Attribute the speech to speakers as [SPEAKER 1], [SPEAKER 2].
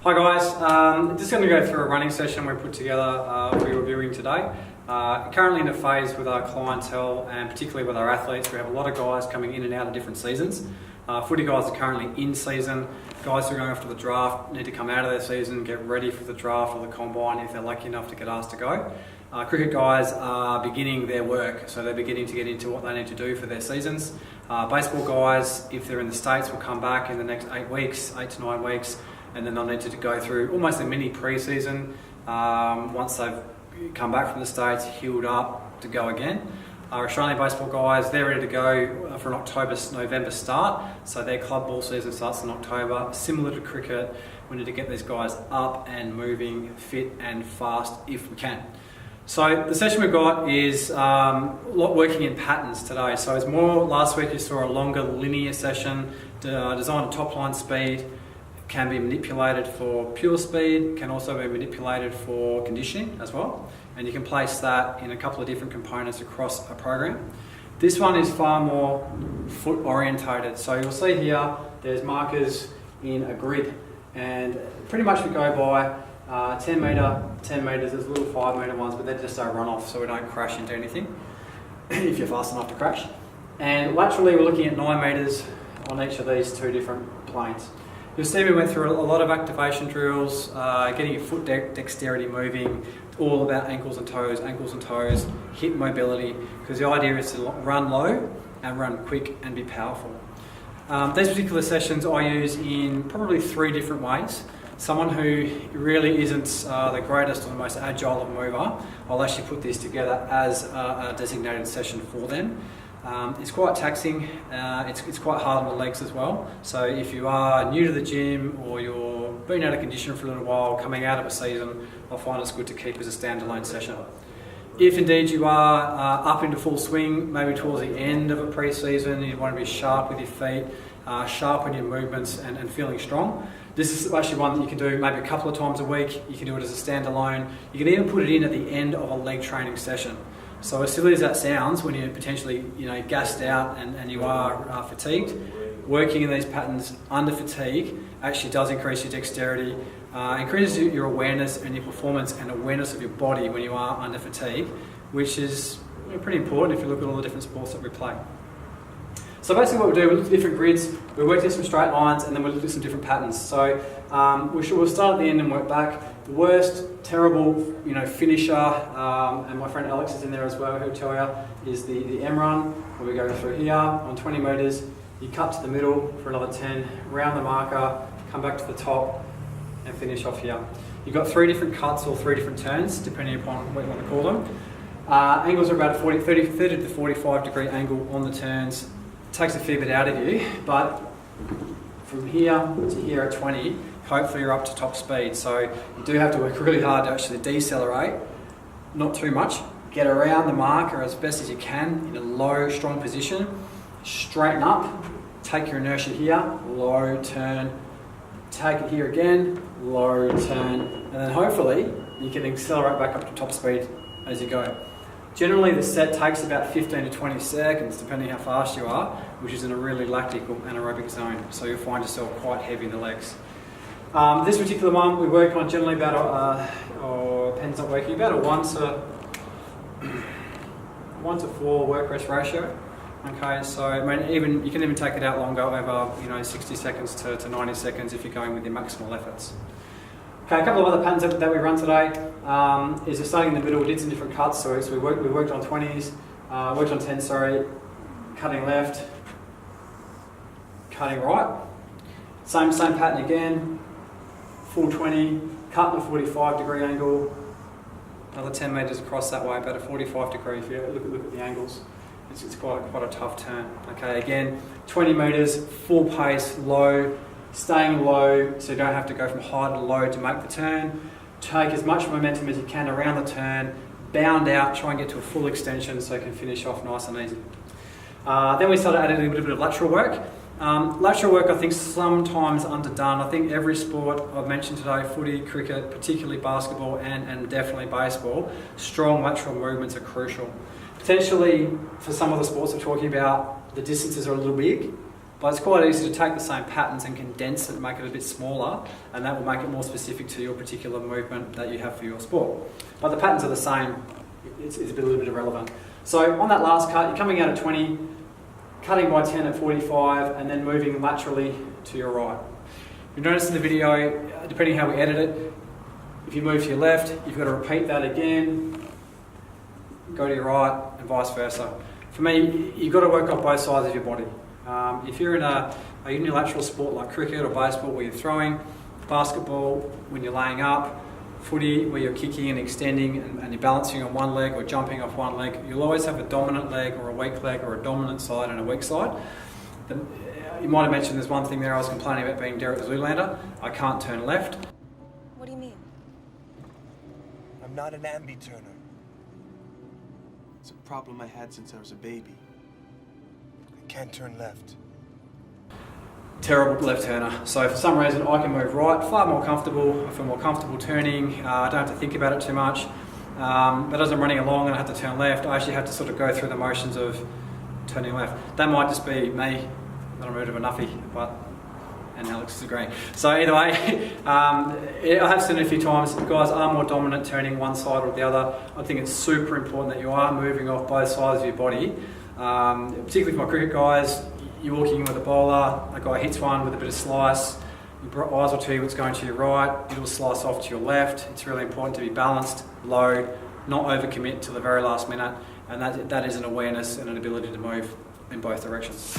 [SPEAKER 1] Hi guys, just going to go through a running session we put together for your viewing today. Currently in a phase with our clientele and particularly with our athletes, we have a lot of guys coming in and out of different seasons. Footy guys are currently in season. Guys who are going after the draft need to come out of their season, get ready for the draft or the combine if they're lucky enough to get asked to go. Cricket guys are beginning their work, so they're beginning to get into what they need to do for their seasons. Baseball guys, if they're in the States, will come back in the next 8 to 9 weeks, and then they'll need to go through almost a mini pre-season once they've come back from the States, healed up to go again. Our Australian baseball guys, they're ready to go for an October-November start, so their club ball season starts in October. Similar to cricket, we need to get these guys up and moving, fit and fast if we can. So the session we've got is working in patterns today. So it's more, last week you saw a longer linear session designed at top line speed, can be manipulated for pure speed, can also be manipulated for conditioning as well. And you can place that in a couple of different components across a program. This one is far more foot orientated. So you'll see here, there's markers in a grid, and pretty much we go by 10 metres, there's little 5 metre ones, but they're just a run off so we don't crash into anything if you're fast enough to crash. And laterally we're looking at 9 metres on each of these two different planes. You'll see we went through a lot of activation drills, getting your foot dexterity moving, all about ankles and toes, hip mobility, because the idea is to run low and run quick and be powerful. These particular sessions I use in probably 3 different ways. Someone who really isn't the greatest or the most agile of mover, I'll actually put this together as a designated session for them. It's quite taxing, it's quite hard on the legs as well. So if you are new to the gym or you're been out of condition for a little while, coming out of a season, I find it's good to keep as a standalone session. If indeed you are up into full swing, maybe towards the end of a pre-season, you want to be sharp with your feet, sharp in your movements and feeling strong, this is actually one that you can do maybe a couple of times a week. You can do it as a standalone. You can even put it in at the end of a leg training session. So as silly as that sounds, when you're potentially gassed out and you are fatigued, working in these patterns under fatigue actually does increase your dexterity, increases your awareness and your performance and awareness of your body when you are under fatigue, which is pretty important if you look at all the different sports that we play. So basically what we do, we look at different grids, we work at some straight lines, and then we look at some different patterns. So we'll start at the end and work back. The worst, terrible, finisher, and my friend Alex is in there as well, who'll tell you, is the M run, where we go through here on 20 metres, you cut to the middle for another 10, round the marker, come back to the top, and finish off here. You've got 3 different cuts or 3 different turns, depending upon what you want to call them. Angles are about a 30 to 45 degree angle on the turns. Takes a fair bit out of you, but from here to here at 20, hopefully you're up to top speed. So you do have to work really hard to actually decelerate, not too much. Get around the marker as best as you can in a low, strong position. Straighten up, take your inertia here, low turn, take it here again, low turn, and then hopefully you can accelerate back up to top speed as you go. Generally the set takes about 15 to 20 seconds depending how fast you are, which is in a really lactic or anaerobic zone, so you'll find yourself quite heavy in the legs. This particular one we work on generally about pen's not working, about a 1 to 4 work rest ratio. Okay, so I mean, you can even take it out longer over 60 seconds to 90 seconds if you're going with your maximal efforts. Okay, a couple of other patterns that we run today is just starting in the middle. We did some different cuts, so we worked on 20s, worked on 10s, sorry, cutting left, cutting right. Same pattern again, full 20, cut in a 45 degree angle, another 10 metres across that way, about a 45 degree if you look at the angles. It's quite a tough turn. Okay, again, 20 metres, full pace, low, staying low so you don't have to go from high to low to make the turn. Take as much momentum as you can around the turn, bound out, try and get to a full extension so you can finish off nice and easy. Then we started adding a little bit of lateral work. Lateral work I think sometimes underdone. I think every sport I've mentioned today, footy, cricket, particularly basketball and definitely baseball, strong lateral movements are crucial. Potentially for some of the sports we're talking about, the distances are a little big. But it's quite easy to take the same patterns and condense it and make it a bit smaller, and that will make it more specific to your particular movement that you have for your sport. But the patterns are the same, it's a little bit irrelevant. So on that last cut, you're coming out at 20, cutting by 10 at 45, and then moving laterally to your right. You'll notice in the video, depending how we edit it, if you move to your left, you've got to repeat that again, go to your right, and vice versa. For me, you've got to work on both sides of your body. If you're in a unilateral sport like cricket or baseball where you're throwing, basketball when you're laying up, footy where you're kicking and extending and you're balancing on one leg or jumping off one leg, you'll always have a dominant leg or a weak leg or a dominant side and a weak side. You might have mentioned there's one thing there I was complaining about being Derek Zoolander. I can't turn left.
[SPEAKER 2] What do you mean?
[SPEAKER 3] I'm not an ambi-turner. It's a problem I had since I was a baby. I can't turn left.
[SPEAKER 1] Terrible left turner. So for some reason I can move right, far more comfortable. I feel more comfortable turning. I don't have to think about it too much. But as I'm running along and I have to turn left, I actually have to sort of go through the motions of turning left. That might just be me. Not a bit of a nuffy, and Alex is agreeing. So either way, I have seen it a few times. Guys are more dominant turning one side or the other. I think it's super important that you are moving off both sides of your body. Particularly for my cricket guys, you're walking in with a bowler, a guy hits one with a bit of slice, your eyes will tell you what's going to your right, it'll slice off to your left. It's really important to be balanced, low, not overcommit to the very last minute, and that is an awareness and an ability to move in both directions.